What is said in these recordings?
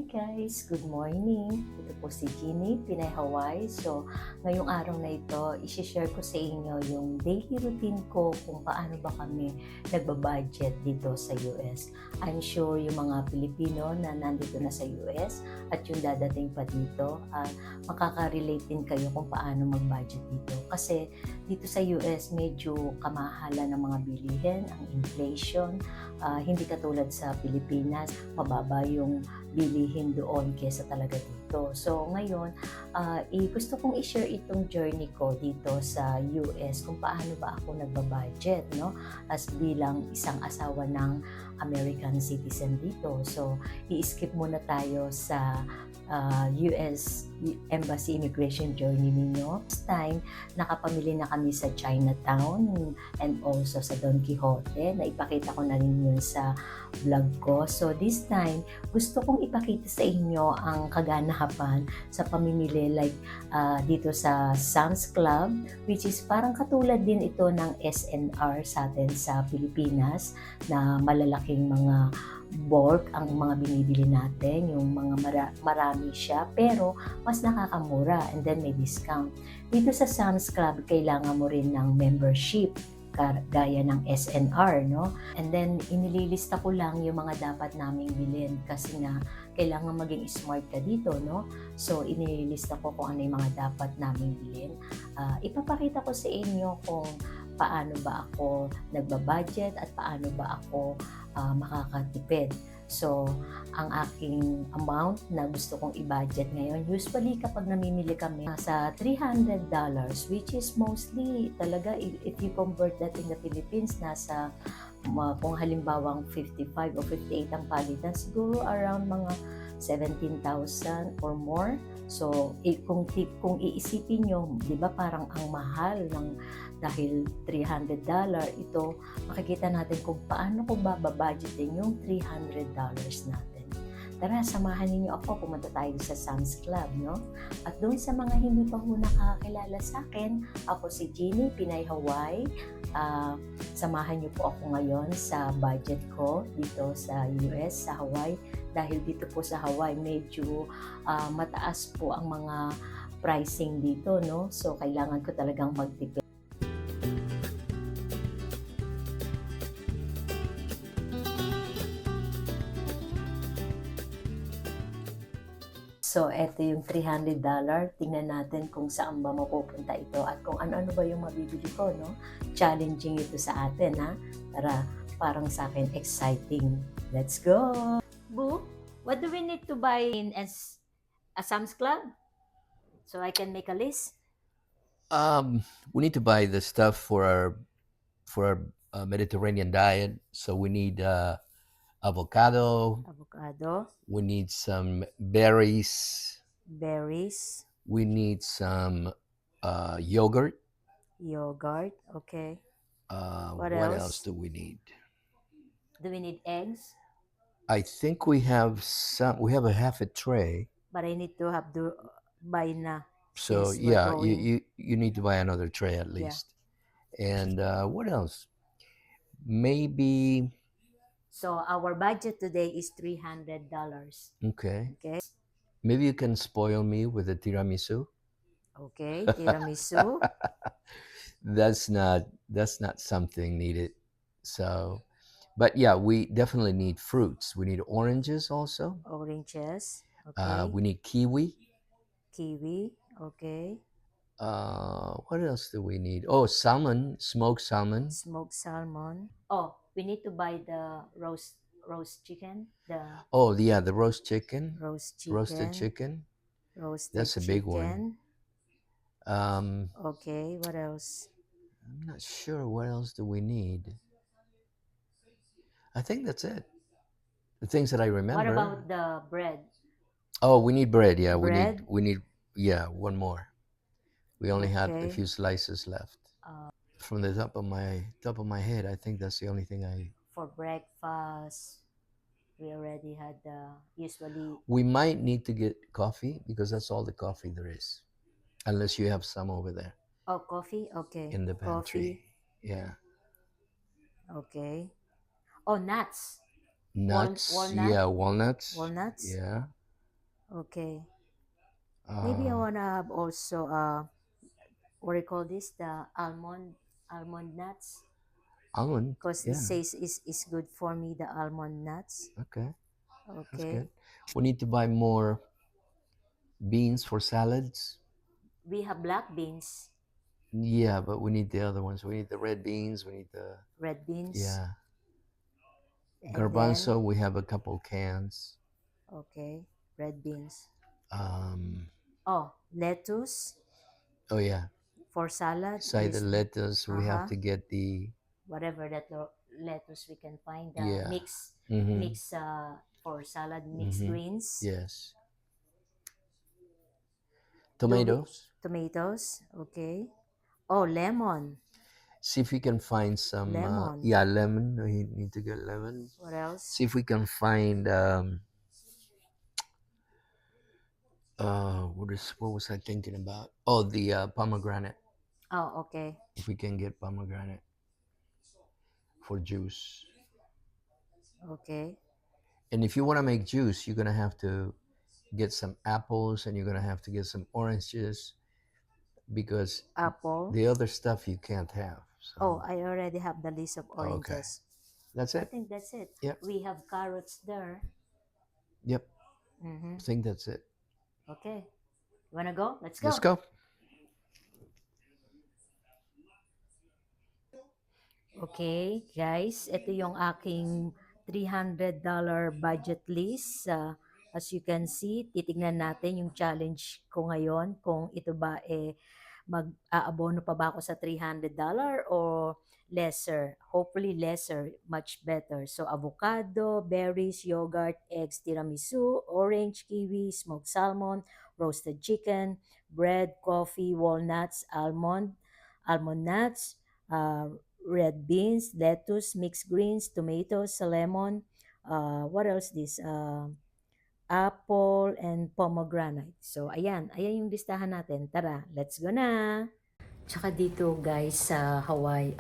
Hi guys! Good morning! Ito po si Jeannie, Pinay Hawaii. So, ngayong araw na ito, isi-share ko sa inyo yung daily routine ko kung paano ba kami nagbabudget dito sa US. I'm sure yung mga Pilipino na nandito na sa US at yung dadating pa dito, makaka-relate din kayo kung paano mag-budget dito. Kasi dito sa US, medyo kamahalan ng mga bilihin, ang inflation, hindi katulad sa Pilipinas, mababa yung bilihin doon kesa talaga dito. So ngayon, gusto kong i-share itong journey ko dito sa US kung paano ba ako nagbabudget, no? As bilang isang asawa ng American citizen dito. So i-skip muna tayo sa US Embassy Immigration journey ninyo. This time, nakapamili na kami sa Chinatown and also sa Don Quixote. Naipakita ko na rin yun sa vlog ko. So this time, gusto kong ipakita sa inyo ang kaganapan sa pamimili like dito sa Sam's Club, which is parang katulad din ito ng SNR sa atin sa Pilipinas na malalaking mga bulk ang mga binibili natin, yung mga marami siya pero mas nakakamura and then may discount. Dito sa Sam's Club, kailangan mo rin ng membership gaya ng SNR, no? And then, inililista ko lang yung mga dapat naming bilhin kasi nga, kailangan maging smart ka dito, no? So, inililista ko kung ano yung mga dapat naming bilhin. Ipapakita ko sa inyo kung paano ba ako nagbabudget at paano ba ako makakatipid. So, ang aking amount na gusto kong i-budget ngayon, usually kapag namimili kami sa $300, which is mostly talaga, if you convert that in the Philippines, nasa kung halimbawang 55 o 58 ang palitan, siguro around mga 17,000 or more. So, kung iisipin nyo, di ba parang ang mahal ng dahil $300, ito makikita natin kung paano ko bababudgetin yung $300 natin. Tara, samahan niyo ako, pumunta tayo sa Sam's Club, no? At doon sa mga hindi pa ho nakakilala sa akin, ako si Jeannie, Pinay Hawaii. Samahan niyo po ako ngayon sa budget ko dito sa US, sa Hawaii. Dahil dito po sa Hawaii, medyo mataas po ang mga pricing dito, no? So, kailangan ko talagang magtipid. So, eto yung $300. Tingnan natin kung saan ba mapupunta ito at kung ano-ano ba yung mabibili ko, no? Challenging ito sa atin, ha? Tara, parang sa akin, exciting. Let's go! Boo, what do we need to buy in a Sam's Club? So I can make a list? We need to buy the stuff for our Mediterranean diet. So we need avocado. Avocado, We need some berries. berries, We need some yogurt. yogurt, okay. What What else else? do we need? Do we need eggs? I think we have some. We have a half a tray. But I need to have to buy na So since we're yeah, you, going. you you need to buy another tray at Yeah. least. And what else? Maybe So our budget today is $300. okay. Okay? Maybe you can spoil me with a tiramisu. Okay, tiramisu, That's not something needed. So, but yeah, we definitely need fruits. We need oranges also. oranges, okay, We need kiwi. kiwi, okay, What else do we need? Oh, salmon, smoked salmon. smoked salmon. Oh, we need to buy the roast chicken, the Oh, yeah, the roast chicken, roasted roasted chicken. That's a big one. chicken. Okay, what else? I'm not sure what else do we need. I think that's it. The things that I remember. What about the bread? Oh, we need bread. Yeah, Bread? we need yeah, one more. We only had a Okay. few slices left. From the top of my head, I think that's the only thing I. For breakfast, we already had usually. We might need to get coffee because that's all the coffee there is, unless you have some over there Oh, coffee, okay. in the pantry. Coffee, Yeah, okay. Oh, nuts. nuts. Walnut? Yeah, walnuts. Walnuts? Yeah. Okay. Maybe I Uh, wanna have also what do you call this? The almond nuts. almond. Because it Yeah. says is good for me, the almond nuts. Okay. That's Okay. good. We need to buy more beans for salads. We have black beans, Yeah, but we need the other ones. We need the red beans. We need the red beans, yeah. and then Garbanzo, we have a couple cans. okay, red beans. Um, Oh, lettuce oh yeah. for salad Beside the is lettuce, we have uh-huh, to get the whatever that lettuce we can find, yeah. mix Mm-hmm. mix for salad, mixed Mm-hmm. greens, Yes. two Tomatoes. tomatoes, okay. Oh, lemon, See if we can find some lemon. yeah, lemon. We need to get lemon. What else? See if we can find what was I thinking about? Oh, the pomegranate. Oh, okay. If we can get pomegranate for juice. Okay. And if you want to make juice, you're gonna have to get some apples and you're gonna have to get some oranges because Apple. the other stuff you can't have. Oh, So I already have the list of okay, oranges. that's I it. think that's it. Yep, We have carrots there. yep. Mm-hmm. I think that's it. Okay. You wanna go? Let's Let's go. go. Okay, guys, ito yung aking $300 budget list. As you can see, titignan natin yung challenge ko ngayon kung ito ba mag-aabono pa ba ako sa $300 or lesser. Hopefully lesser, much better. So avocado, berries, yogurt, eggs, tiramisu, orange, kiwi, smoked salmon, roasted chicken, bread, coffee, walnuts, almond nuts, red beans, lettuce, mixed greens, tomatoes, lemon, what else this? Apple and pomegranate. So, ayan yung listahan natin. Tara, let's go na! Tsaka dito guys sa Hawaii,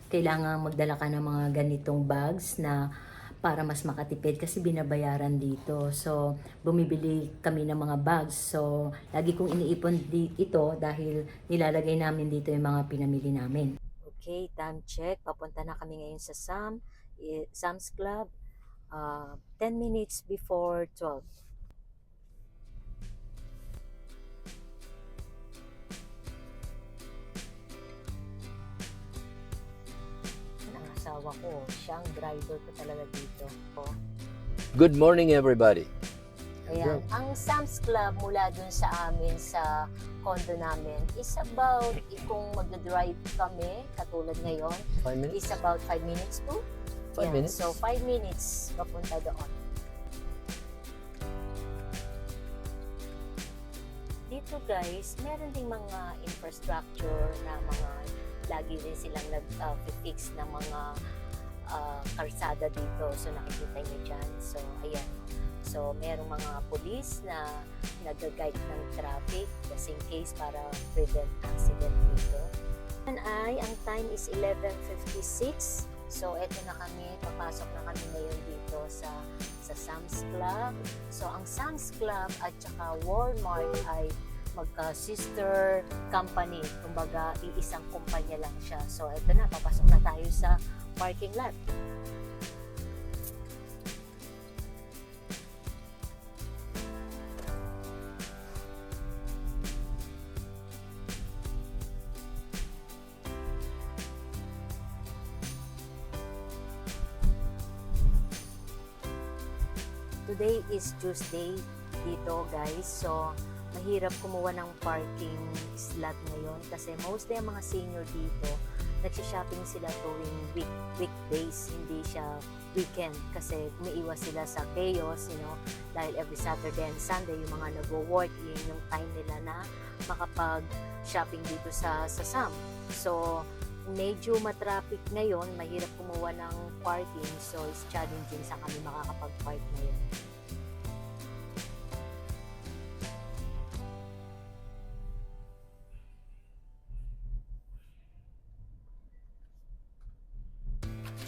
kailangan magdala ka ng mga ganitong bags na para mas makatipid kasi binabayaran dito. So, bumibili kami ng mga bags. So, lagi kong iniipon ito dahil nilalagay namin dito yung mga pinamili namin. Okay, time check. Papunta na kami ngayon sa Sam's Club. 10 minutes before 12. Ang asawa ko, siyang driver ko talaga dito. Good morning, everybody. Ayan, ang Sam's Club mula dun sa amin sa condo namin is about, kung mag-drive kami, katulad ngayon, 5 minutes. is about 5 minutes po. 5 minutes. So 5 minutes papunta doon. Dito guys, meron ding mga infrastructure na mga lagi din silang nag-fix ng mga karsada dito. So nakikita nyo dyan. So ayan. So merong mga police na nag-guide ng traffic just in case para prevent accident dito. Ang time is 11:56. So eto na kami, papasok na kami ngayon dito sa Sam's Club. So ang Sam's Club at saka Walmart ay magka-sister company. Kumbaga, iisang kumpanya lang siya. So eto na, papasok na tayo sa parking lot. Today is Tuesday dito guys, so mahirap kumuha ng parking slot ngayon kasi mostly ang mga senior dito nagsha-shopping sila tuwing weekdays, hindi siya weekend kasi umiiwas sila sa chaos, dahil every Saturday and Sunday yung mga nagwo-work, yun yung time nila na makapag-shopping dito sa Sam. So medyo matraffic ngayon, mahirap kumuha ng parking, so it's challenging sa kami makakapag-park ngayon.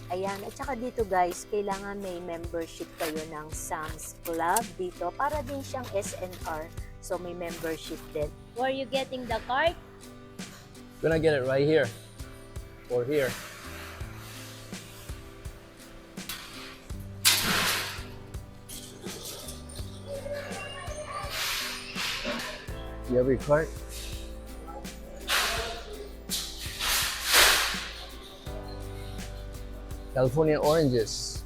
Ayan, at saka dito guys, kailangan may membership kayo ng Sam's Club dito para din siyang SNR. So may membership din. Where you getting the card? Gonna get it right here or here. You have your card? California oranges.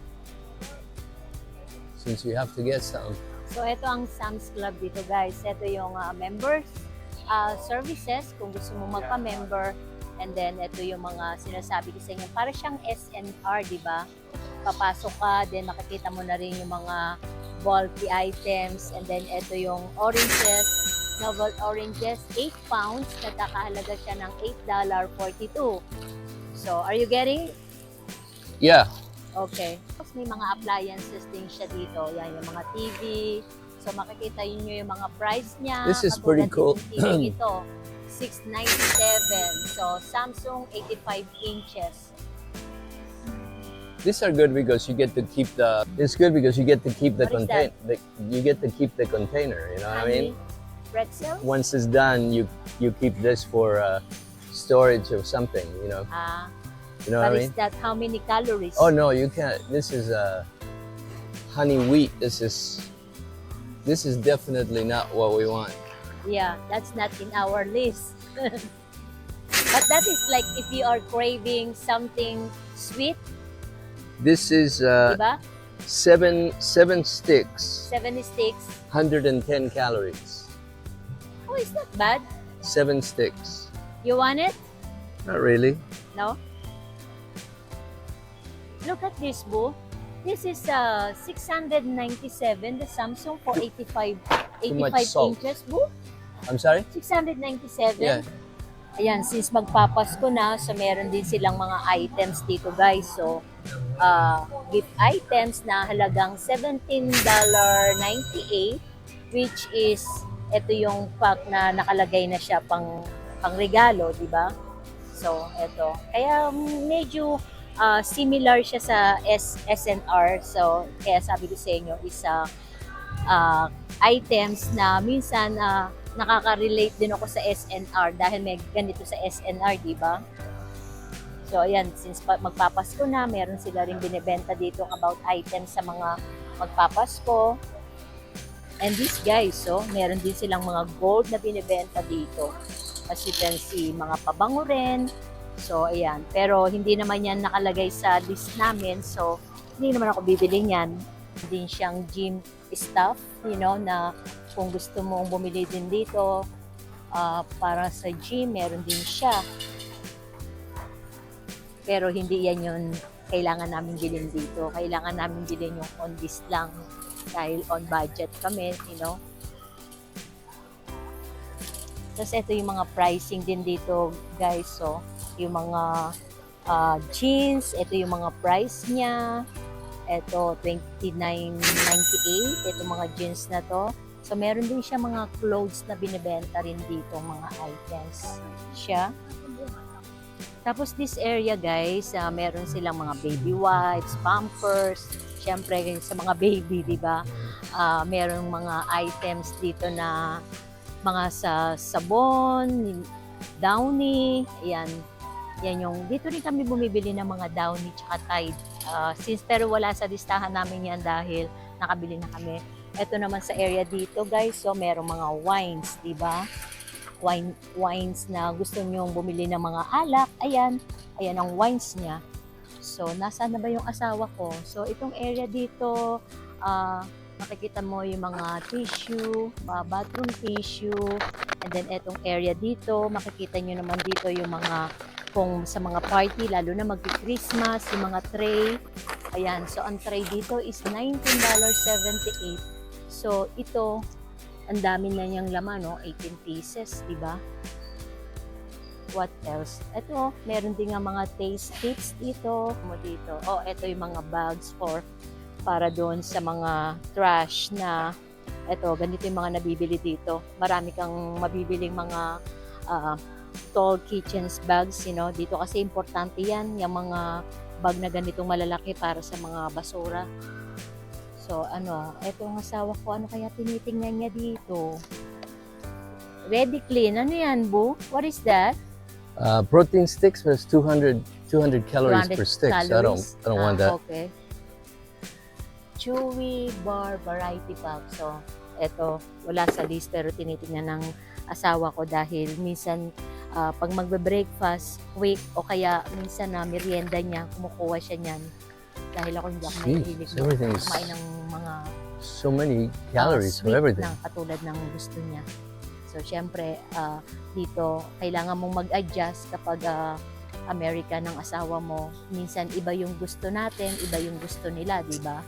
Since we have to get some. So ito ang Sam's Club dito guys. Ito yung members services kung gusto mo magpa-member. And then ito yung mga sinasabi ko sa inyo. Para siyang SNR, di ba? Papasok ka, then makikita mo na rin yung mga bulky items. And then ito yung oranges, novel oranges, 8 pounds. Nagkakahalaga siya ng $8.42. So, are you getting? Yeah. Okay. Tapos may mga appliances din siya dito. Yan, yung mga TV. So, makikita nyo yung mga price niya. This is Katulad pretty cool. din ng TV ito, $697. So, Samsung 85 inches. These are good because you get to keep the. It's good because you get to keep the What is contain. You get to keep the container. You know what I mean? Pretzel? Once it's done, you keep this for storage of something. You know. You know But what I is mean? that how many calories? Oh no, you can't. This is honey wheat. This is definitely not what we want. Yeah, that's not in our list. But that is like if you are craving something sweet, This is diba? seven sticks, 76. 110 calories. Oh, it's not bad. 7 sticks. You want it? Not really. No? Look at this, Boo. This is 697, the Samsung for 85 much salt. inches, Boo. I'm sorry. 697. Yeah. Ayan, since magpapasko na, so meron din silang mga items dito, guys. So, gift items na halagang $17.98, which is, ito yung pack na nakalagay na siya pang regalo, di ba? So, ito. Kaya medyo similar siya sa SNR. So, kaya sabi ko sa inyo, isa items na minsan nakaka-relate din ako sa SNR dahil may ganito sa SNR, di ba? So, ayan, since magpapasko na, meron sila rin binibenta dito about items sa mga magpapasko. And these guys, so, meron din silang mga gold na binibenta dito. As you can see, mga pabango rin. So, ayan. Pero, hindi naman yan nakalagay sa list namin. So, hindi naman ako bibili niyan. Din siyang gym stuff, you know, na kung gusto mong bumili din dito para sa gym, meron din siya. Pero hindi yan yung kailangan namin bilhin dito. Kailangan namin bilhin yung on this lang dahil on budget kami, you know. Tapos ito yung mga pricing din dito, guys. So, yung mga jeans, ito yung mga price niya. Ito, $29.98. Ito mga jeans na to. So, meron din siya mga clothes na binibenta rin dito, mga items siya. Tapos, this area, guys, meron silang mga baby wipes, pampers. Siyempre, sa mga baby, di ba? Merong mga items dito na mga sa sabon, Downy, ayan. Yan yung, dito rin kami bumibili ng mga Downy tsaka Tide. Pero wala sa listahan namin yan dahil nakabili na kami. Ito naman sa area dito, guys, so merong mga wines, di ba? Wines na gusto nyong bumili ng mga alak, ayan ang wines niya. So, nasaan na ba yung asawa ko? So, itong area dito, makikita mo yung mga tissue, bathroom tissue, and then etong area dito, makikita nyo naman dito yung mga, kung sa mga party, lalo na mag-Christmas, yung mga tray. Ayan, so ang tray dito is $19.78. So, ito, ang dami na niyang laman, no? 18 pieces, di ba? What else? Ito, meron din nga mga taste tips dito. Oh, ito yung mga bags para doon sa mga trash na, ito, ganito yung mga nabibili dito. Marami kang mabibiling mga tall kitchen bags, you know. Dito kasi importante yan, yung mga bag na ganitong malalaki para sa mga basura. So eto ang asawa ko, ano kaya tinitingnan niya dito? Ready Clean, ano yan, Bu? What is that? Protein sticks, but it's 200 calories 200 per stick. So calories. I don't want that. Okay. Chewy Bar Variety Pack. So, eto, wala sa list pero tinitingnan ng asawa ko dahil minsan pag magbe-breakfast, quick, o kaya minsan na merienda niya, kumukuha siya niyan. Dahil ako hindi ako mahilig Jeez, everything is kumain ng mga so many calories for sweet everything. na katulad ng gusto niya. So, syempre, dito, kailangan mong mag-adjust kapag American ng asawa mo. Minsan, iba yung gusto natin, iba yung gusto nila, di ba?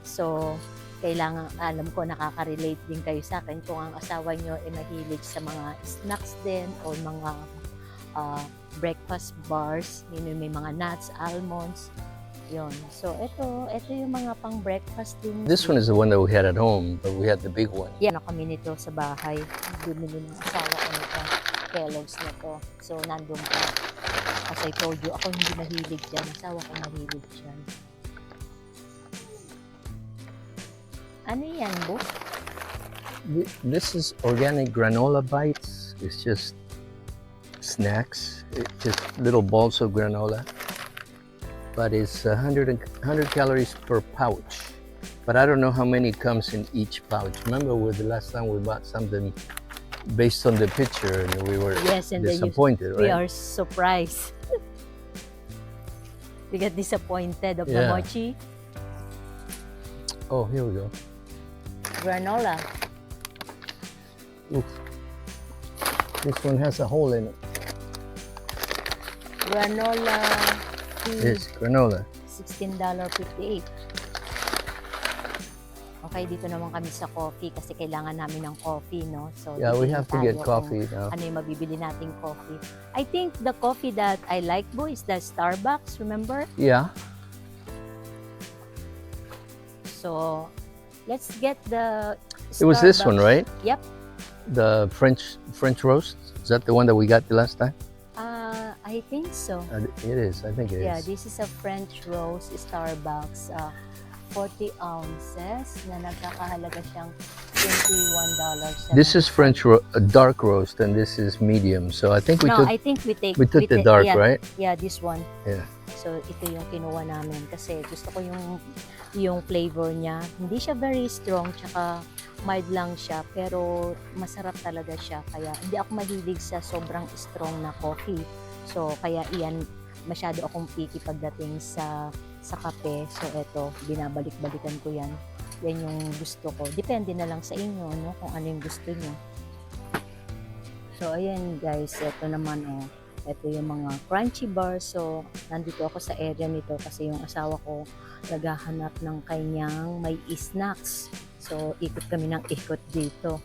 So, kailangan, alam ko, nakaka-relate din kayo sa akin kung ang asawa nyo ay mahilig sa mga snacks din o mga breakfast bars, may mga nuts, almonds, yon. So, ito yung mga pang-breakfast din. This one is the one that we had at home, but we had the big one. Yan, kami nito sa bahay. Bumili ng asawa ko nito. Kellogg's na to. So, nandun pa. As I told you, ako hindi mahilig dyan. Asawa ko mahilig dyan. Ano yan, Bu? This is organic granola bites. It's just snacks. It's just little balls of granola. But it's 100 calories per pouch. But I don't know how many comes in each pouch. Remember with the last time we bought something based on the picture and we were Yes, and disappointed, we right? are surprised. We got disappointed of the Yeah. mochi Oh, here we go. granola. Oof. This one has a hole in it. Granola Yes, granola. $16.58. Okay, dito naman kami sa coffee kasi kailangan namin ng coffee, no? So, Yeah, we titingnan have to get tayo coffee kung now. ano yung mabibili nating coffee. I think the coffee that I like, Bo, is the Starbucks, remember? Yeah. So, let's get the It was this one, Starbucks. right? Yep. The French roast. Is that the one that we got the last time? I think so. It is. I think it is. Yeah, this is a French roast Starbucks. 40 ounces na nagkakahalaga siyang $21. This is dark roast, and this is medium. So I think we No, took I think we the dark, yeah, right? Yeah, this one. Yeah. So ito yung kinuha namin kasi gusto ko yung flavor niya. Hindi siya very strong tsaka mild lang siya pero masarap talaga siya. Kaya hindi ako mahilig sa sobrang strong na coffee. So kaya iyan masyado akong picky pagdating sa kape. So eto, binabalik-balikan ko yan. Yan yung gusto ko. Depende na lang sa inyo, no, kung ano yung gusto niyo. So ayan guys, eto naman ito yung mga crunchy bars. So nandito ako sa area nito kasi yung asawa ko naghahanap ng kanyang may snacks. So ikot kami ng ikot dito.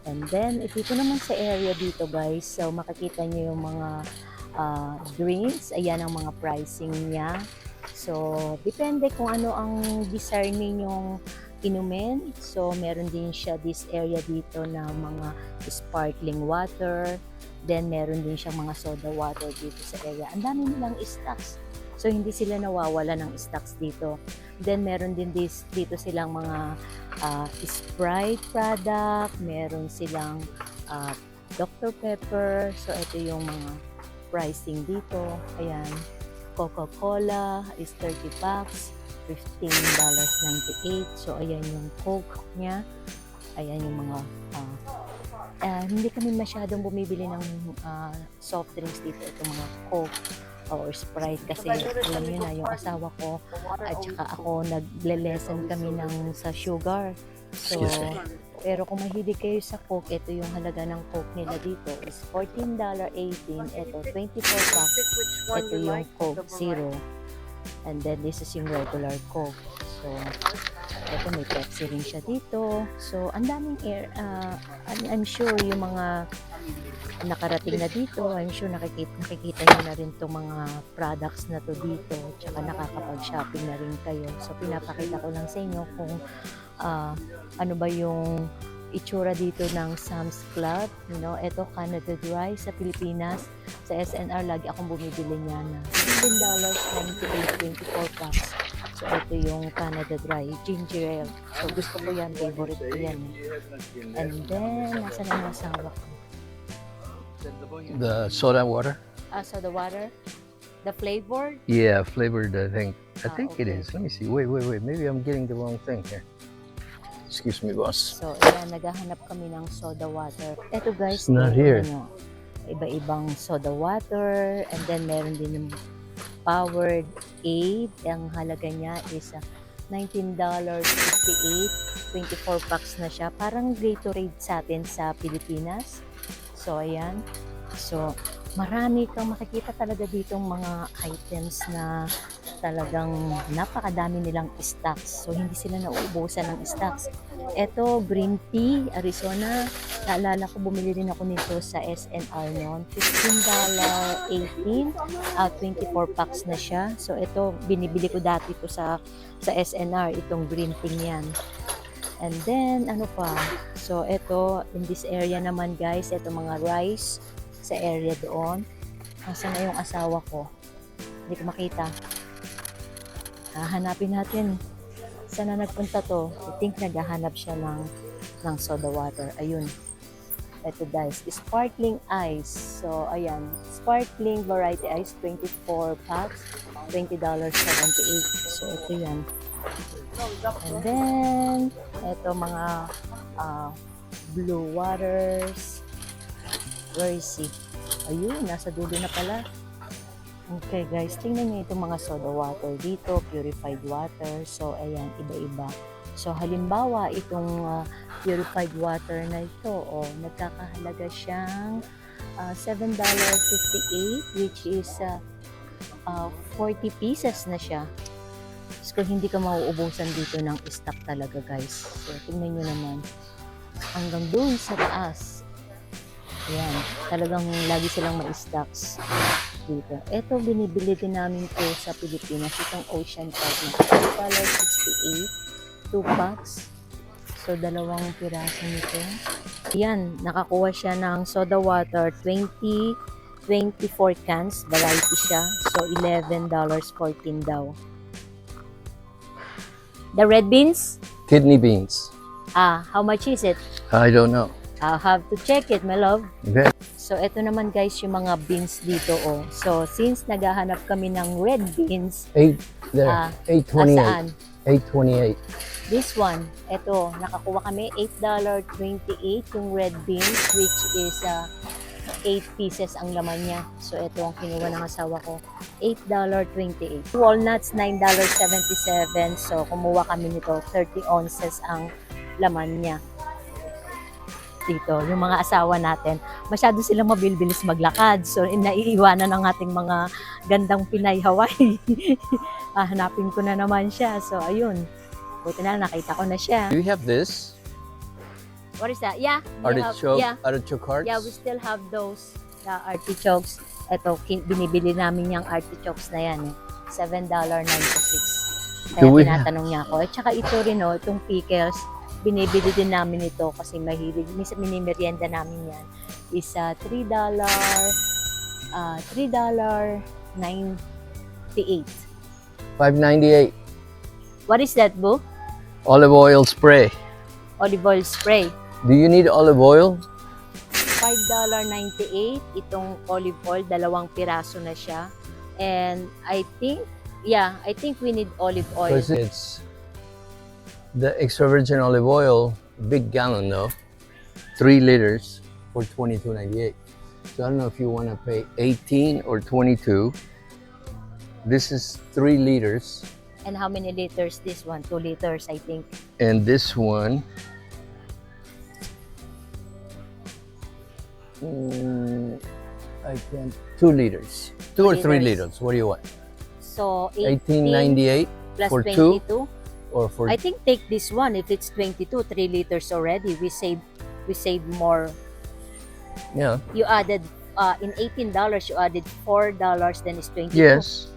And then dito naman sa area dito guys, so makikita niyo yung mga drinks. Ayan ang mga pricing niya. So depende kung ano ang desire ninyong inumin. So meron din siya this area dito na mga sparkling water. Then meron din siyang mga soda water dito sa area. Ang dami nilang stocks. So hindi sila nawawala ng stocks dito. Then meron din dito silang mga Sprite product, meron silang Dr. Pepper. So ito yung mga pricing dito. Ayan. Coca-Cola is 30 packs, $15.98. So ayan yung Coke niya. Ayan yung mga hindi kami masyadong bumibili ng soft drinks dito. Itong mga Coke or Sprite kasi alam niyo na yung asawa ko at saka ako nagle-lessen kami sa sugar. So, Excuse me. pero kung mahilig kayo sa Coke, ito yung halaga ng Coke nila dito is $14.18. Ito, 24 packs. Ito yung Coke Zero. And then, this is yung regular Coke. So, ito may Pepsi rin siya dito. So, ang daming I'm sure yung mga nakarating na dito, I'm sure nakikita nyo na rin itong mga products na to dito. Tsaka nakakapag-shopping na rin kayo. So, pinapakita ko lang sa inyo kung ano ba yung itsura dito ng Sam's Club. You know, ito Canada Dry sa Pilipinas. Sa SNR, lagi akong bumibili niya na $15.98, 24 packs. So, ito yung Canada Dry, ginger ale. So, gusto ko yan, favorite ko yan. And then, nasa na yung asawa ko? The soda water? So, the water, the flavor, Yeah, flavored, I think. I Ah, think it okay. is. Let me see. Wait. Maybe I'm getting the wrong thing here. Excuse me, boss. so, ayan, naghahanap kami ng soda water. Ito guys, It's not may here. ano, iba-ibang soda water, and then meron din yung Powered Aid. Ang halaga niya is $19.58, 24 packs na siya. Parang Gatorade sa atin sa Pilipinas. So, ayan. So, marami kang makikita talaga ditong mga items na talagang napakadami nilang stocks. So, hindi sila nauubusan ng stocks. Ito, green tea, Arizona. Naalala ko, bumili din ako nito sa SNR noon. $15.18, 24 packs na siya. So, ito, binibili ko dati ito sa SNR, itong green tea yan. And then, ano pa? So, ito, in this area naman guys, ito mga rice sa area doon. Nasaan na yung asawa ko? Hindi ko makita. Hahanapin natin. Saan na nagpunta to? I think naghahanap siya ng soda water. Ayun. Ito guys, sparkling ice. So, ayan. Sparkling variety ice, 24 packs, $20.78. So, ito yan. And then, ito mga blue waters. Where is he? Ayun, nasa dulo na pala. Okay guys, tingnan niyo itong mga soda water dito, purified water. So, ayan, iba-iba. So, halimbawa, itong purified water na ito, nagkakahalaga siyang $7.58, which is 40 pieces na siya. So, hindi ka mauubusan dito ng stock talaga guys. So, tingnan nyo naman. Hanggang doon sa taas. Ayan, talagang lagi silang ma-stocks dito. Ito, binibili din namin po sa Pilipinas. Itong Ocean Park na $2.68, 2 packs. So, dalawang piraso nito. Ayan, nakakuha siya ng soda water, 24 cans, variety siya. So, $11.14 daw. The red beans? Kidney beans. How much is it? I don't know. I'll have to check it, my love. Okay. So, ito naman guys yung mga beans dito, So, since naghahanap kami ng red beans, There. 828. saan? 828. This one, ito, nakakuha kami $8.28 yung red beans, which is 8 pieces ang laman niya. So, ito ang kinuha ng asawa ko, $8.28. Walnuts, $9.77. So, kumuha kami nito, 30 ounces ang laman niya. Dito, yung mga asawa natin, masyado silang mabibilis maglakad. So, naiiwanan ang ating mga gandang Pinay Hawaii. Hanapin ko na naman siya. So, ayun. Buti na, nakita ko na siya. Do you have this? What is that? Yeah. we have- Artichoke? Yeah. Artichoke hearts? Yeah, we still have those. The artichokes. Ito, binibili namin yung artichokes na yan. $7.96. Kaya Do we tinatanong niya ako. At saka ito rin, itong pickles, binibili din namin ito kasi mahilig. Minimerienda namin yan. Is $3.98. $5.98. What is that, Boo? Olive oil spray. Olive oil spray. Do you need olive oil? $5.98 itong olive oil, 2 piraso na siya. And I think we need olive oil. Because it's the extra virgin olive oil, big gallon though, 3 liters for $22.98. So I don't know if you want to pay 18 or 22. This is 3 liters, And how many liters this one? 2 liters, I think. and this one, I can't. 2 liters, 2 or 3 liters. liters. What do you want? So 18 $18.98 plus for 22. or for I think take this one. If it's 22, 3 liters already. We save more. yeah. You added in $18, you added $4, then it's 22. Yes.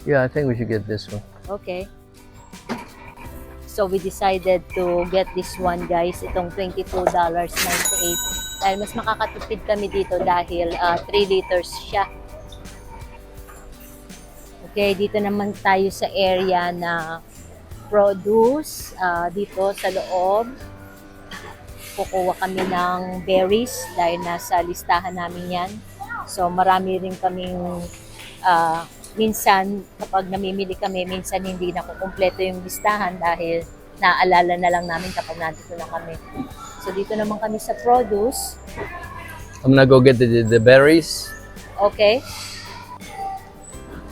Yeah, I think we should get this one. Okay. So we decided to get this one guys, itong $22.98. Dahil mas makakatipid kami dito dahil 3 liters siya. Okay, dito naman tayo sa area na produce. Dito sa loob, kukuha kami ng berries dahil nasa listahan namin yan. So marami rin kaming minsan kapag namimili kami, minsan hindi na kukumpleto yung listahan dahil naaalala na lang namin kapag nandito na kami. So dito naman kami sa produce. I'm gonna go get the berries. Okay.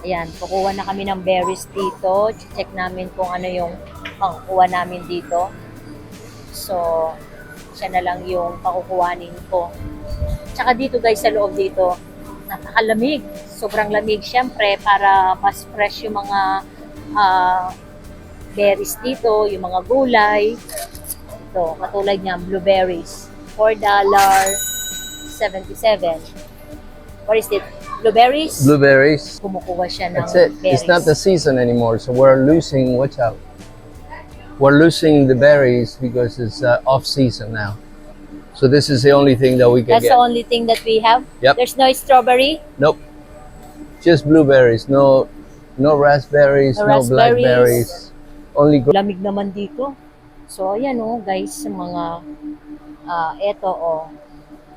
Ayan, kukuha na kami ng berries dito. Check namin kung ano yung pangkuha namin dito. So, siya na lang yung pakukuhanin ko. Tsaka dito guys, sa loob dito, napakalamig. Sobrang lamig. Siyempre, para mas fresh yung mga berries dito, yung mga gulay. Ito, katulad niya, blueberries. $4.77. What is it? Blueberries? Blueberries. Kumukuha siya ng That's it. berries. It's not the season anymore, so we're losing. Watch out. We're losing the berries because it's off season now. So this is the only thing that we can That's get. the only thing that we have? Yep. There's no strawberry? Nope. Just blueberries. No raspberries. No No raspberries. blackberries. Only. Lamig naman dito. So, ayan guys, sa mga,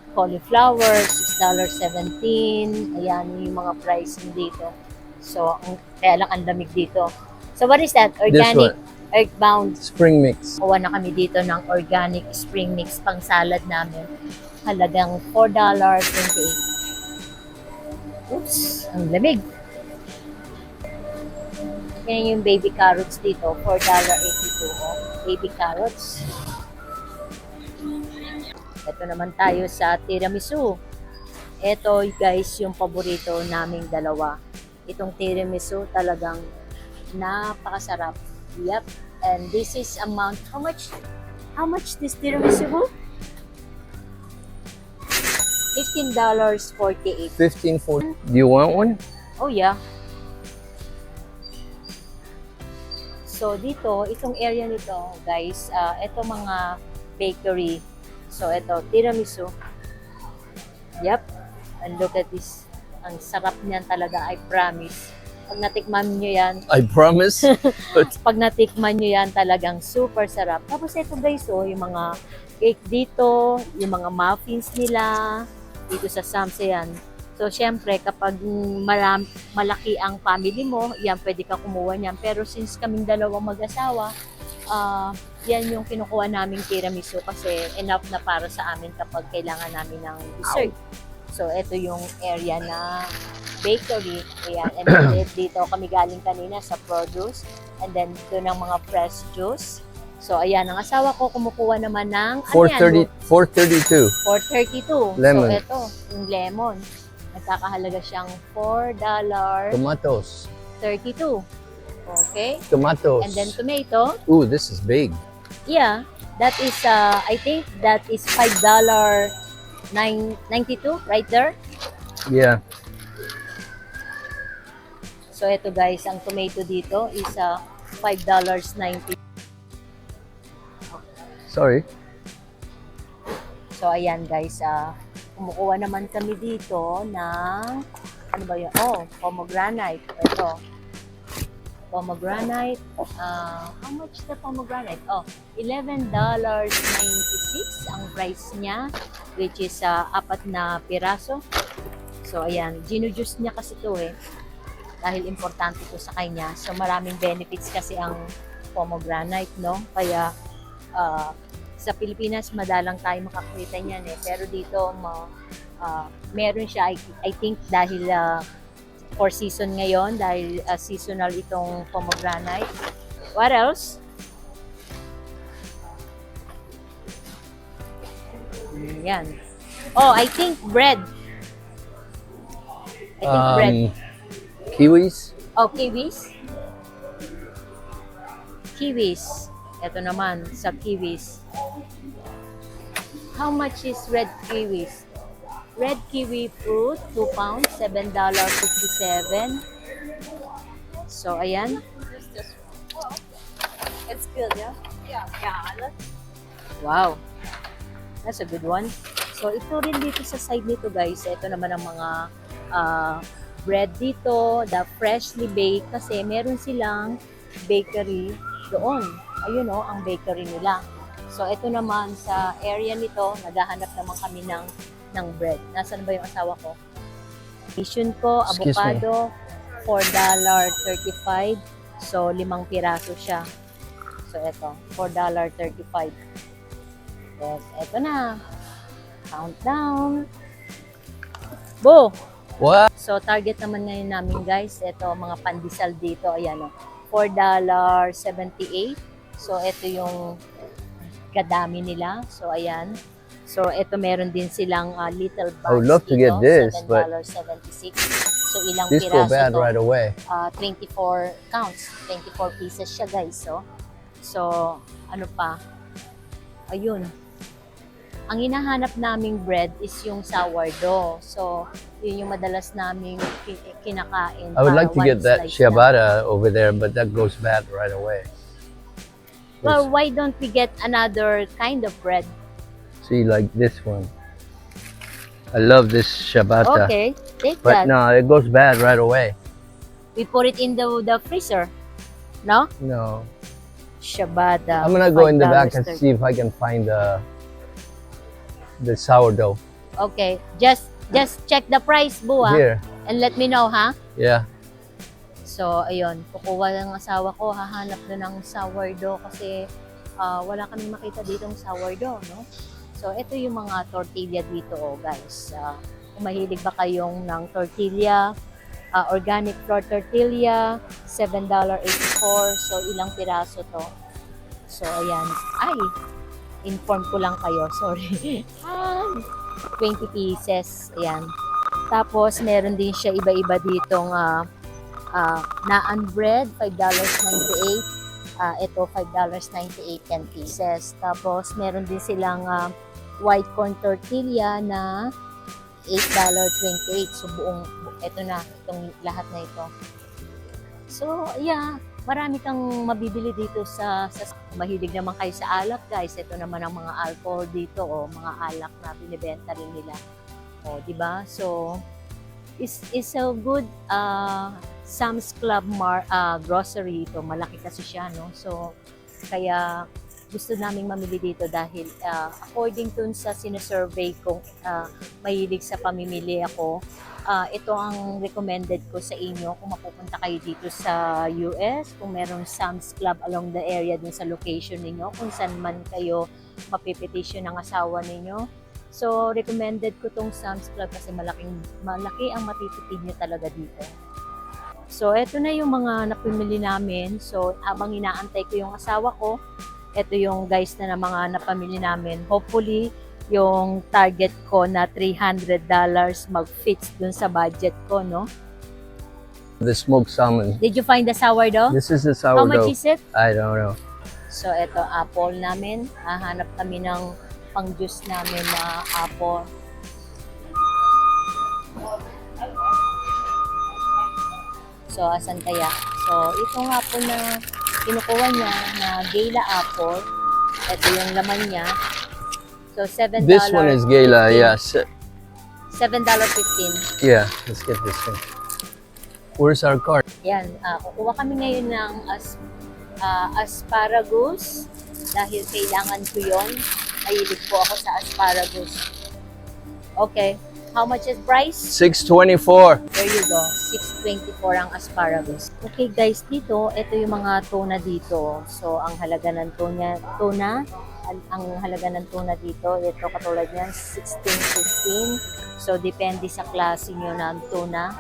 cauliflower, $6.17. Ayan yung mga pricing dito. So, kaya lang ang lamig dito. So, what is that? Organic, one. earthbound. Spring mix. Kuha na kami dito ng organic spring mix pang salad namin. Halagang $4.28. Oops, ang lamig. Yan yung baby carrots dito, $4.82. Baby carrots. Ito naman tayo sa tiramisu. Ito guys, yung paborito naming dalawa. Itong tiramisu talagang napakasarap. Yep. And this is amount, how much this tiramisu? $15.48. 15.40. Do you want one? Oh yeah. So dito, itong area nito guys, ito mga bakery. So ito, tiramisu. Yep. And look at this. Ang sarap niyan talaga, I promise. Pag natikman nyo yan, I promise. pag natikman nyo yan, talagang super sarap. Tapos ito guys, yung mga cake dito, yung mga muffins nila, dito sa Sam's yan. So, syempre, kapag malaki ang family mo, yan, pwede ka kumuha niyan. Pero since kaming dalawang mag-asawa, yan yung kinukuha naming tiramisu kasi enough na para sa amin kapag kailangan namin ng dessert. So, ito yung area na bakery. Ayan. And then, dito kami galing kanina sa produce. And then, doon ang mga fresh juice. So, ayan. Ang asawa ko kumukuha naman ng 432. 432. Lemon. So, ito, yung lemon. Nagkakahalaga siyang $4.32. Tomatoes. Okay. Tomatoes. And then tomato. Ooh, this is big. Yeah. That is, I think that is $5.92 right there. Yeah. So, ito guys, ang tomato dito is $5.90. Sorry. So, ayan guys, kumukuha naman kami dito ng, ano ba yun? Oh, pomegranate. Ito. Pomegranate. How much the pomegranate? Oh, $11.96 ang price niya, which is 4 na piraso. So, ayan. Ginujuice niya kasi ito dahil importante ito sa kanya. So, maraming benefits kasi ang pomegranate, no? Kaya, sa Pilipinas, madalang tayo makakita niyan Pero dito, meron siya, I think, dahil for season ngayon, dahil seasonal itong pomegranate. What else? Yan. Oh, I think bread. I think bread. Kiwis. Oh, kiwis. Kiwis. Ito naman, sa kiwis. How much is red kiwis? Red kiwi fruit, 2 pounds, $7.57. So, ayan. It's good, yeah? Wow. That's a good one. So, ito rin dito sa side nito, guys. Ito naman ang mga bread dito, the freshly baked, kasi meron silang bakery doon. Ayun o, ang bakery nila. So, ito naman sa area nito, naghahanap naman kami ng bread. Nasaan ba yung asawa ko? Vision ko, Excuse me. avocado, $4.35. So, 5 piraso siya. So, ito, $4.35. Yes, ito na. Countdown. Bo! What? So, target naman ngayon namin, guys. Ito, mga pandesal dito. Ayan, o. $4.78. So, ito yung kadami nila. So, ayan. So, ito meron din silang little I would bags love to get this, but $7.76. So, ilang this go piraso bad to? right away. 24 counts. 24 pieces siya, guys. So, ano pa? Ayun. Ang hinahanap naming bread is yung sourdough. So, yun yung madalas naming kinakain. I would para like to one get that slice lang. ciabatta over there, but that goes bad right away. Well, why don't we get another kind of bread? See, like this one. I love this ciabatta. Okay, take But that. no, it goes bad right away. We put it in the freezer. No? No. Ciabatta. I'm gonna go in the back and $5.30. see if I can find the sourdough. Okay, just check the price, Bu, ha? Here. And let me know, ha? Yeah. So, ayun, kukuha ng asawa ko, hahanap na ng sourdough kasi wala kaming makita ditong sourdough, no? So, ito yung mga tortilla dito, guys. Kung mahilig ba kayong ng tortilla, organic flour tortilla, $7.84. So, ilang piraso to? So, ayan. Ay, inform ko lang kayo, sorry. 20 pieces, ayan. Tapos, meron din siya iba-iba ditong naan bread, $5.98. Ito, $5.98, 10 pieces. Tapos, meron din silang white corn tortilla na $8.28. So, ito na, itong lahat na ito. So, yeah, marami kang mabibili dito sa mahilig naman kayo sa alak, guys. Ito naman ang mga alcohol dito, mga alak na binibenta rin nila. Di ba? So, it's a good Sam's Club grocery ito. Malaki kasi siya, no? So, kaya gusto naming mamili dito dahil according to sa sinesurvey kong mahilig sa pamimili ako, ito ang recommended ko sa inyo kung mapupunta kayo dito sa US, kung merong Sam's Club along the area dun sa location ninyo, kung saan man kayo mapipetisyon ng asawa ninyo. So, recommended ko tong Sam's Club kasi malaki ang matitipid nyo talaga dito. So, eto na yung mga napimili namin. So, habang inaantay ko yung asawa ko, eto yung guys na mga napamili namin. Hopefully, yung target ko na $300 mag-fits dun sa budget ko, no? The smoked salmon. Did you find the sourdough? This is the How much sourdough. is it? I don't know. So, eto, apple namin. Hahanap kami ng pang-juice namin na apple. So, asan kaya? So, itong apple na kinukuha niya na Gala apple, ito yung laman niya. So, $7. This one is Gala, yes. $7.15. Yeah, let's get this one. Where's our cart? Yan, kukuha kami ngayon ng asparagus dahil kailangan ko yon. Mahilig po ako sa asparagus. Okay, how much is price? $6.24. There you go, $6.24 ang asparagus. Okay guys, dito, ito yung mga tuna dito. So, ang halaga ng ang halaga ng tuna dito, ito katulad yan, $16.15. So, depende sa klase nyo ng tuna.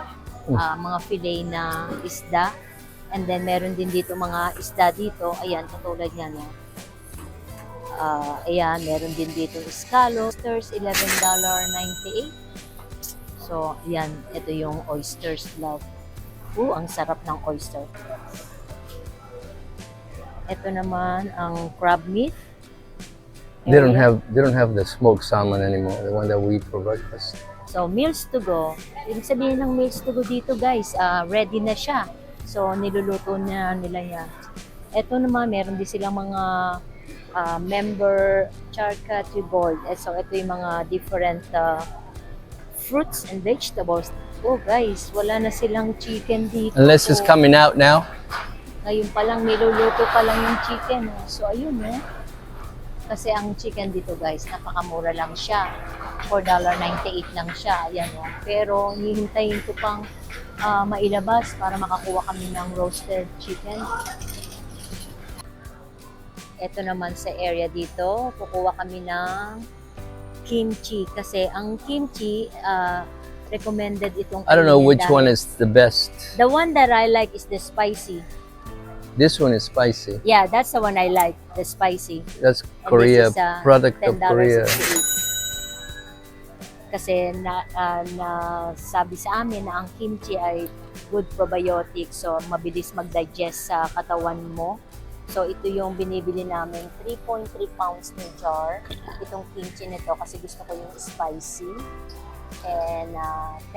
Mga fillet na isda. And then, meron din dito mga isda dito. Ayan, katulad yan. Ayan, meron din dito scallops. Oysters, $11.98. So, ayan, ito yung oysters love. Ang sarap ng oyster. Ito naman ang crab meat. They don't have the smoked salmon anymore, the one that we eat for breakfast. So, meals to go. Ibig sabihin ng meals to go dito, guys, ready na siya. So, niluluto na nila yan. Ito naman, meron din silang mga member charcuterie board. So, ito yung mga different fruits and vegetables. Oh guys, wala na silang chicken dito. Unless it's So, coming out now. ngayon pa lang, niluluto pa lang yung chicken. So, ayun Kasi ang chicken dito guys, napakamura lang siya. $4.98 lang siya. Ayan Pero hihintayin ko pang mailabas para makakuha kami ng roasted chicken. Ito naman sa area dito, kukuha kami ng kimchi. Kasi ang kimchi, recommended itong I don't know kainin which one dahil- is the best. The one that I like is the spicy. This one is spicy. Yeah, that's the one I like, the spicy. That's And Korea, this is, product of Korea. $10.68. Kasi sabi sa amin na ang kimchi ay good probiotic, so mabilis mag-digest sa katawan mo. So ito yung binibili namin, 3.3 pounds na jar. Itong kimchi nito kasi gusto ko yung spicy. And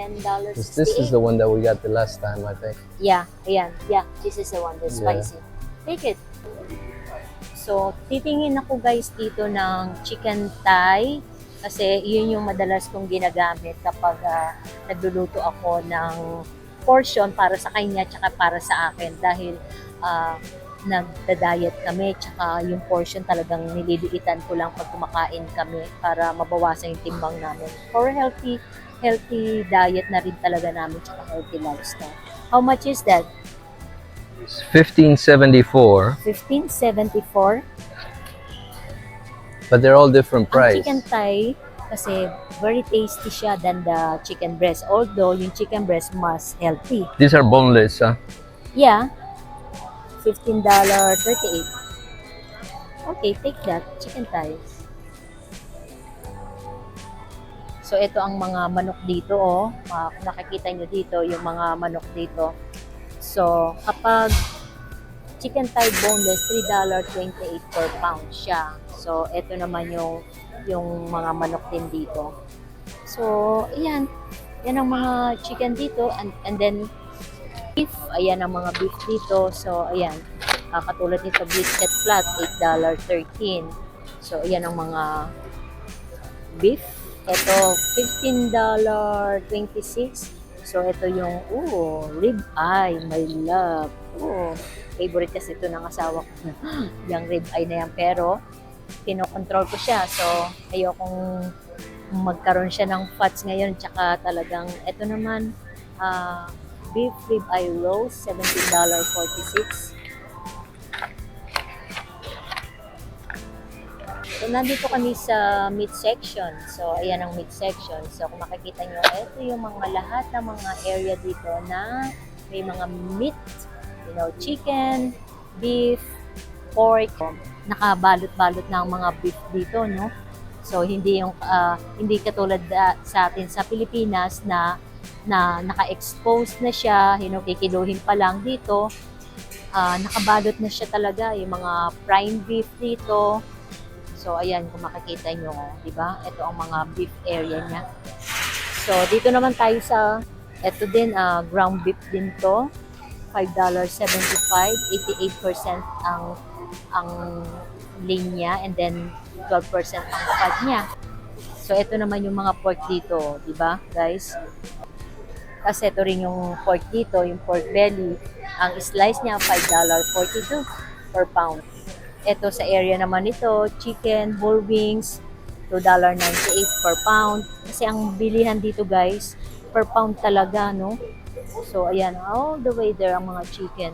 $10.68. This is the one that we got the last time, I think. Yeah, ayan. Yeah, this is the one, the Yeah. spicy. Take it. So, titingin ako guys dito ng chicken thigh kasi yun yung madalas kong ginagamit kapag nagluluto ako ng portion para sa kanya tsaka para sa akin dahil nagda-diet kami tsaka yung portion talagang nililiitan ko lang pag kumakain kami para mabawasan yung timbang namin. For healthy diet na rin talaga namin tsaka healthy lifestyle. How much is that? It's $15.74, $15.74. but they're all different Ang price. chicken thigh kasi very tasty siya than the chicken breast. Although yung chicken breast mas healthy. These are boneless, huh? Yeah. $15.38. Okay, take that. Chicken thighs. So, ito ang mga manok dito, kung nakikita nyo dito, yung mga manok dito. So, kapag chicken thigh boneless, $3.28 per pound siya. So, ito naman yung mga manok din dito. So, ayan. Yan ang mga chicken dito. And then, beef. Ayan ang mga beef dito. So, ayan. Katulad nito, brisket flat, $8.13. So, ayan ang mga beef. Ito, $15.26. So, ito yung, rib eye, my love. Favorite kasi ito ng asawa ko. Yung rib eye na yan. Pero, kinokontrol ko siya. So, ayokong magkaroon siya ng fats ngayon. Tsaka talagang, ito naman, beef rib eye roast, $17.46. So, nandito kami sa meat section. So, ayan ang meat section. So, kung makikita nyo, ito yung mga lahat ng mga area dito na may mga meat. You know, chicken, beef, pork. Nakabalot-balot na ang mga beef dito, no? So, hindi katulad sa atin sa Pilipinas na naka-expose na siya, kikiluhin pa lang dito. Nakabalot na siya talaga, yung mga prime beef dito. So, ayan, kung makikita nyo, di ba? Ito ang mga beef area niya. So, dito naman tayo sa, ito din, ground beef din to. $5.75, 88% ang linya, and then 12% ang fat niya. So, ito naman yung mga pork dito, di ba, guys? Kasi ito rin yung pork dito, yung pork belly. Ang slice niya, $5.42 per pound. Ito sa area naman ito, chicken, whole wings, $2.98 per pound. Kasi ang bilihan dito guys, per pound talaga, no? So, ayan, all the way there ang mga chicken.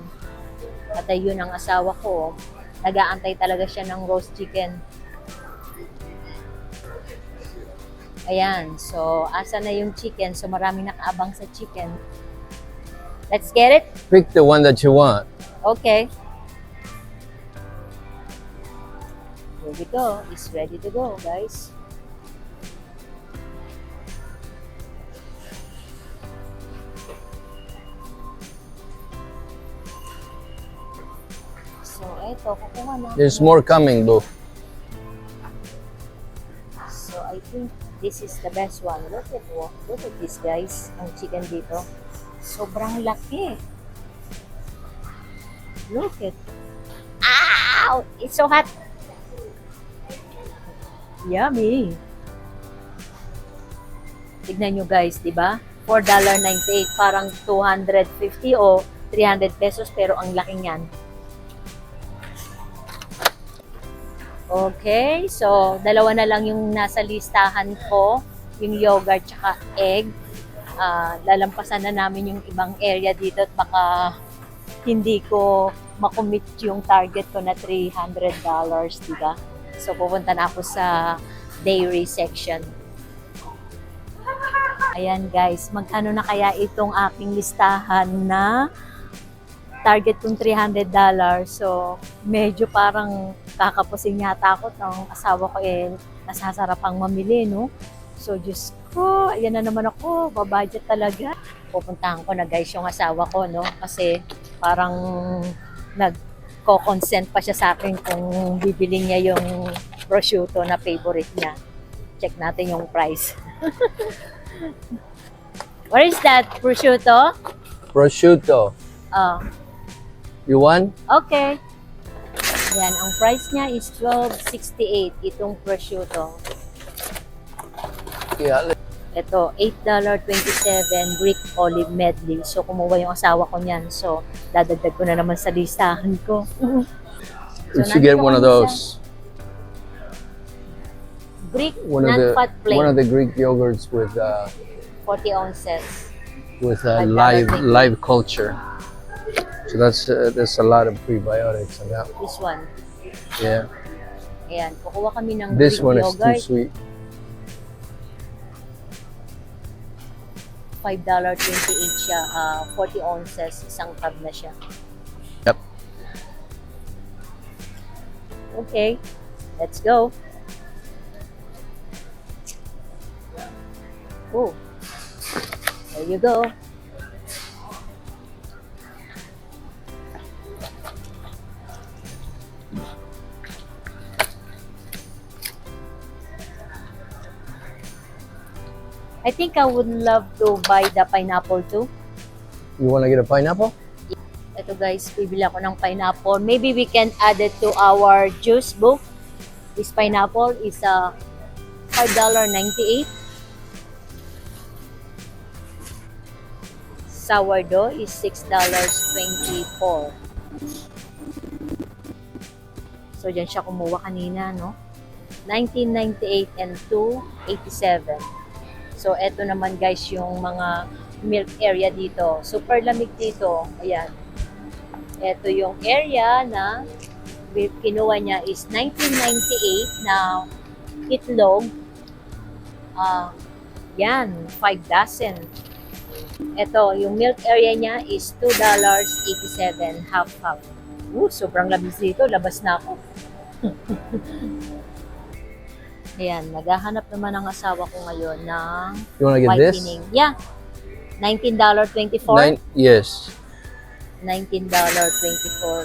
At ayun ang asawa ko, nag-aantay talaga siya ng roast chicken. Ayan, so, asa na yung chicken? So, maraming nakaabang sa chicken. Let's get it? Pick the one that you want. Okay. Here we go. It's ready to go, guys. So, eto, kukuha natin. There's more coming, boo. So, I think this is the best one. Look at this, guys. Ang chicken dito. Sobrang laki. Look at. Wow, it's so hot. Yummy. Tignan nyo guys, di ba? $4.98, parang 250 o 300 pesos, pero ang laki niyan. Okay, so dalawa na lang yung nasa listahan ko, yung yogurt tsaka egg. Lalampasan na namin yung ibang area dito at baka hindi ko makumit yung target ko na $300, diba? So pupunta na ako sa dairy section. Ayan guys, magkano na kaya itong aking listahan na target kong $300. So medyo parang kakapusin yata ako ng asawa ko nasasarapang mamili, no? So, Diyos ko, ayan na naman ako, babudget talaga. Pupuntahan ko na guys yung asawa ko, no? Kasi parang nagko-consent pa siya sa akin kung bibili niya yung prosciutto na favorite niya. Check natin yung price. Where is that prosciutto? Prosciutto. You want? Okay. Yan, ang price niya is $12.68 itong prosciutto. Yeah. Ito, $8.27 Greek olive medley. So, kumuha yung asawa ko niyan. So, dadagdag ko na naman sa listahan ko. You should get one of those. Greek non-fat plain. One of the Greek yogurts with 40 ounces. live culture. So there's a lot of prebiotics in that. This one. Yeah. Ayan, kukuha kami ng This Greek one is yogurt. too sweet. $5.28 siya. 40 ounces. Isang tub na siya. Yep. Okay. Let's go. Oh. There you go. I think I would love to buy the pineapple too. You want to get a pineapple? Ito guys, bibili ako ng pineapple. Maybe we can add it to our juice book. This pineapple is $5.98. Sourdough is $6.24. So, dyan siya kumuha kanina, no? $19.98 and $2.87. So, eto naman guys yung mga milk area dito. Super lamig dito. Ayan. Eto yung area na kinuha niya is $19.98 na itlog. Yan, 5 dozen. Ito, yung milk area niya is $2.87, half-half. Sobrang labis dito. Labas na ako. Ayan, naghahanap naman ang asawa ko ngayon ng You want to get this? whitening. Yeah. $19.24. Yes. $19.24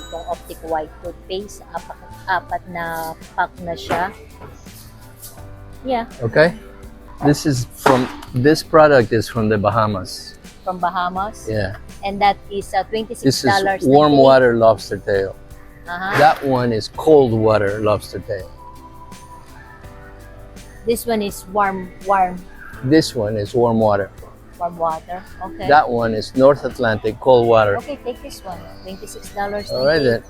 itong Optic White toothpaste. Apat na pack na siya. Yeah, Okay. This product is from the Bahamas. from Bahamas. Yeah. And that is $26.98. This is warm water lobster tail. Uh-huh. That one is cold water lobster tail. This one is warm This one is warm water. water. Okay. That one is North Atlantic cold water. Okay, take this one. $26.98. All right then.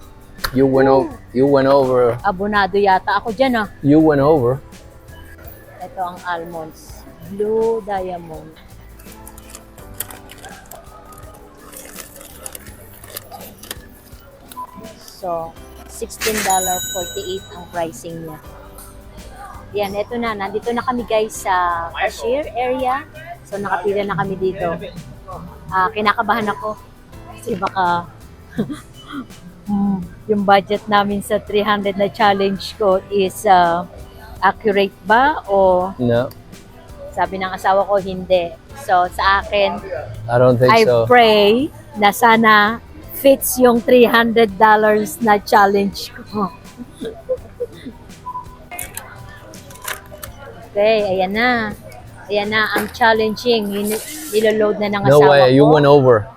You went over. Abonado yata ako dyan, ah. You went over. Ito ang almonds. Blue Diamond. So, $16.48 ang pricing niya. Yan, ito na. Nandito na kami guys sa cashier area. So, nakapila na kami dito. Kinakabahan ako. Kasi baka yung budget namin sa 300 na challenge ko is accurate ba o No, sabi ng asawa ko hindi. So sa akin, I don't think I so. pray na sana fits yung $300 na challenge ko. Okay, ayan na. Ayan na ang challenging. Niloload na ng No asawa way. You ko. went over.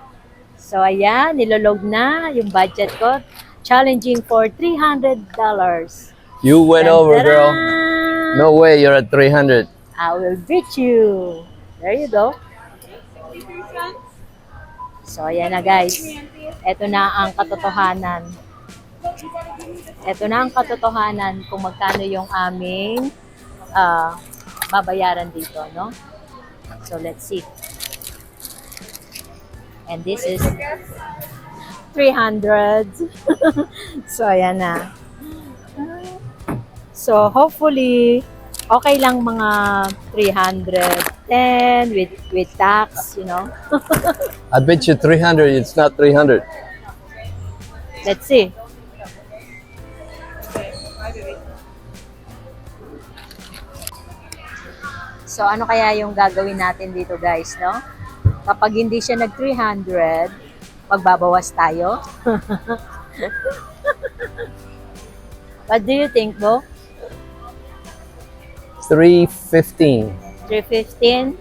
So ayan, niloload na yung budget ko. challenging for $300. You went over, girl. No way, you're at 300. I will beat you. There you go. So, ayan na guys. Ito na ang katotohanan. Ito na ang katotohanan kung magkano yung aming babayaran dito, no? So, let's see. And this is 300. So, ayan na. So, hopefully, okay lang mga 310 with tax, you know. I bet you 300, it's not 300. Let's see. So, ano kaya yung gagawin natin dito, guys, no? Kapag hindi siya nag 300, magbabawas tayo. What do you think, Bo? 315. 315?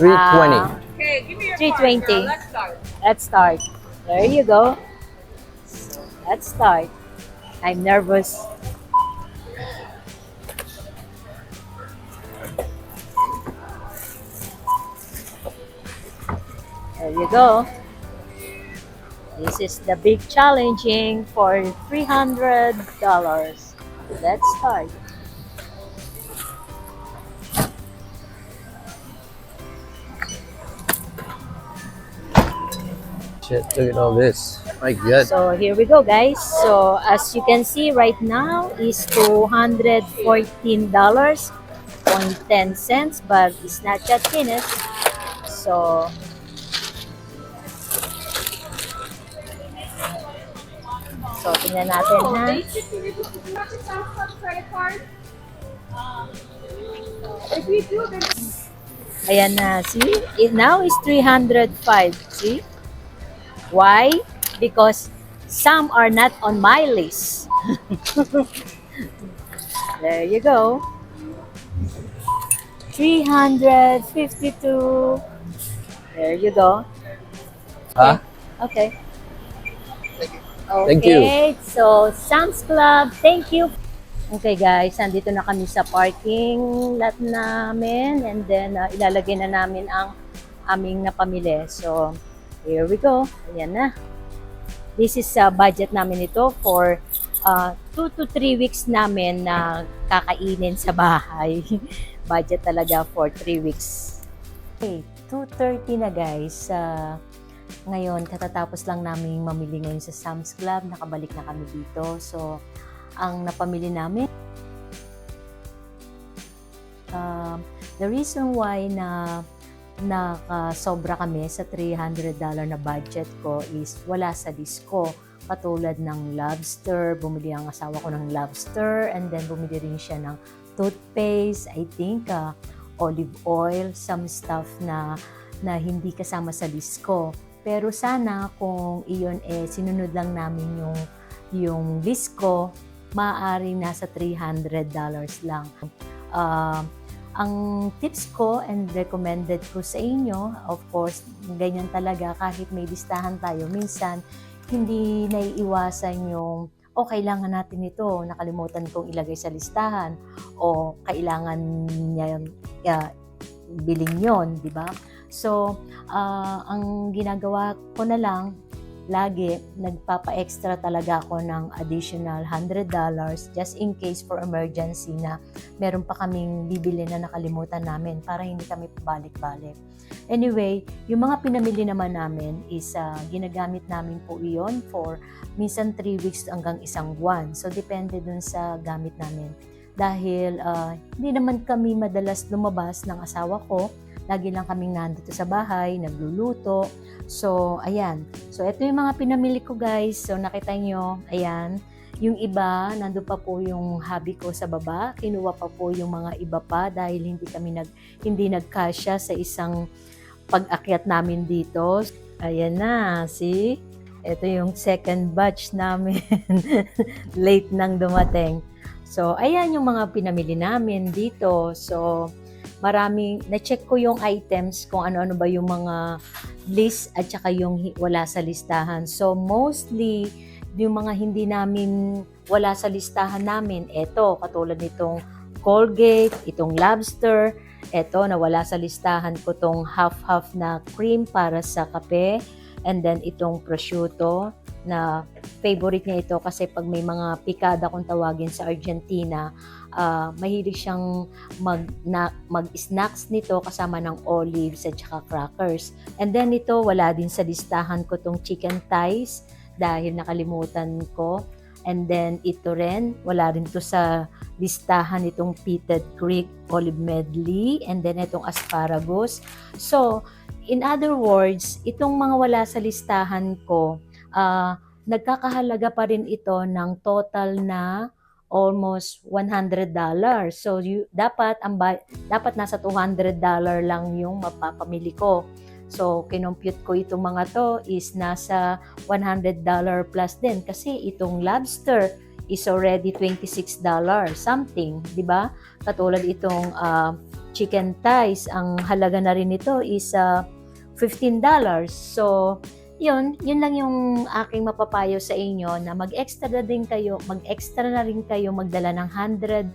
320. Okay, give me your 320. card, girl. Let's start. Let's start. There you go. So, let's start. I'm nervous. There you go. This is the big challenging for $300. Let's start. Shit, look at all this. My God. So here we go, guys. So as you can see right now is $214.10, but it's not yet finished. So tingnan natin ha. Basically, we do not have credit card. If we do, then Ayan na, see? It now is 305, see? Why? Because some are not on my list. There you go. 352. There you go. Huh? Okay. Thank you. Okay, so Sam's Club, thank you. Okay guys, andito na kami sa parking lot namin and then ilalagay na namin ang aming napamili. So, here we go. Ayan na. This is budget namin ito for 2 to 3 weeks namin na kakainin sa bahay. Budget talaga for 3 weeks. Okay, 2:30 na guys. Ngayon, katatapos lang namin mamili ngayon sa Sam's Club. Nakabalik na kami dito. So, ang napamili namin, the reason why na nakasobra kami sa $300 na budget ko is wala sa list ko. Katulad ng lobster, bumili ang asawa ko ng lobster and then bumili rin siya ng toothpaste, I think olive oil, some stuff na hindi kasama sa list ko. Pero sana kung iyon sinunod lang namin yung list ko, maaaring nasa $300 lang. Ang tips ko and recommended ko sa inyo, of course, ganyan talaga kahit may listahan tayo. Minsan, hindi naiiwasan yung, kailangan natin ito, nakalimutan kong ilagay sa listahan, o kailangan niya bilhin yon, di ba? So, ang ginagawa ko na lang, lagi nagpapa-extra talaga ako ng additional $100 just in case for emergency na meron pa kaming bibili na nakalimutan namin para hindi kami pabalik-balik. Anyway, yung mga pinamili naman namin is ginagamit namin po iyon for minsan 3 weeks hanggang isang buwan. So, depende dun sa gamit namin. Dahil hindi naman kami madalas lumabas ng asawa ko. Lagi lang kaming nandito sa bahay, nagluluto. So, ayan. So, ito yung mga pinamili ko, guys. So, nakita nyo, ayan. Yung iba, nandun pa po yung hubby ko sa baba. Kinuha pa po yung mga iba pa dahil hindi nagkasya sa isang pag-akyat namin dito. Ayan na, see? Ito yung second batch namin. Late nang dumating. So, ayan yung mga pinamili namin dito. So, na-check ko yung items kung ano-ano ba yung mga list at saka yung wala sa listahan. So, mostly, yung mga hindi namin wala sa listahan namin, eto, katulad nitong Colgate, itong Lobster, eto, nawala sa listahan ko tong half-half na cream para sa kape, and then itong prosciutto, na favorite niya ito kasi pag may mga pikada kung tawagin sa Argentina, mahilig siyang mag-snacks nito kasama ng olives at saka crackers. And then ito, wala din sa listahan ko tong chicken thighs dahil nakalimutan ko. And then ito rin, wala rin to sa listahan itong pitted Greek olive medley, and then itong asparagus. So, in other words, itong mga wala sa listahan ko, nagkakahalaga pa rin ito ng total na almost $100. So dapat dapat nasa $200 lang yung mapapamili ko. So kinompute ko itong mga to is nasa $100 plus din kasi itong lobster is already $26 something, 'di ba? Katulad itong chicken thighs, ang halaga na rin nito is $15. So yun lang yung aking mapapayo sa inyo, na mag-extra na rin kayo magdala ng $100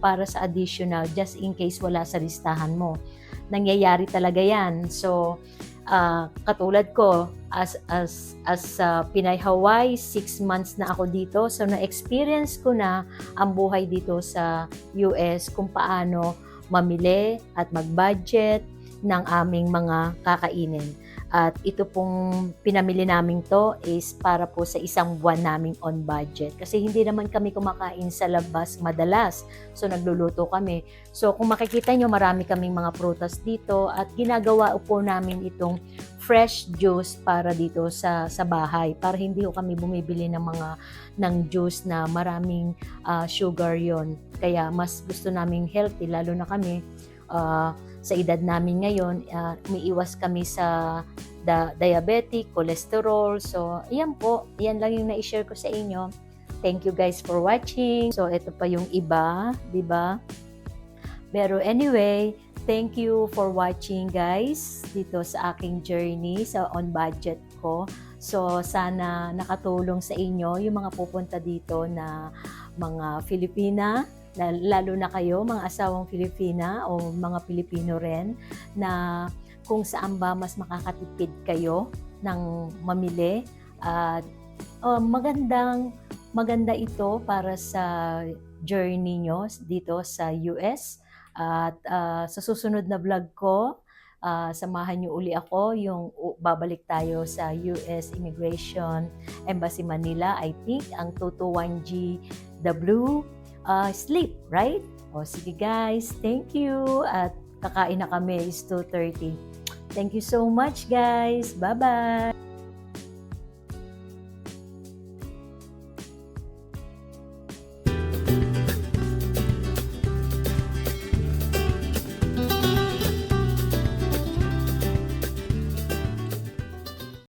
para sa additional just in case wala sa listahan mo. Nangyayari talaga yan. So, katulad ko, as Pinay Hawaii, 6 months na ako dito. So, na-experience ko na ang buhay dito sa US, kung paano mamili at mag-budget ng aming mga kakainin. At ito pong pinamili namin to is para po sa isang buwan naming on budget. Kasi hindi naman kami kumakain sa labas madalas. So nagluluto kami. So kung makikita nyo, marami kaming mga prutas dito at ginagawa po namin itong fresh juice para dito sa bahay. Para hindi ko kami bumibili ng juice na maraming sugar yon. Kaya mas gusto naming healthy, lalo na kami sa edad namin ngayon, umiiwas kami sa diabetic, cholesterol. So, ayan po. Ayan lang yung na-share ko sa inyo. Thank you guys for watching. So, ito pa yung iba, di ba? Pero anyway, thank you for watching guys dito sa aking journey sa on budget ko. So, sana nakatulong sa inyo yung mga pupunta dito na mga Filipina, lalo na kayo, mga asawang Filipina o mga Pilipino rin, na kung saan ba mas makakatipid kayo ng mamili. At maganda ito para sa journey nyo dito sa US. At sa susunod na vlog ko, samahan nyo uli ako, yung babalik tayo sa US Immigration Embassy Manila. I think ang 221GW sleep, right? O sige guys, thank you. At kakain na kami, is 2:30. Thank you so much guys. Bye-bye.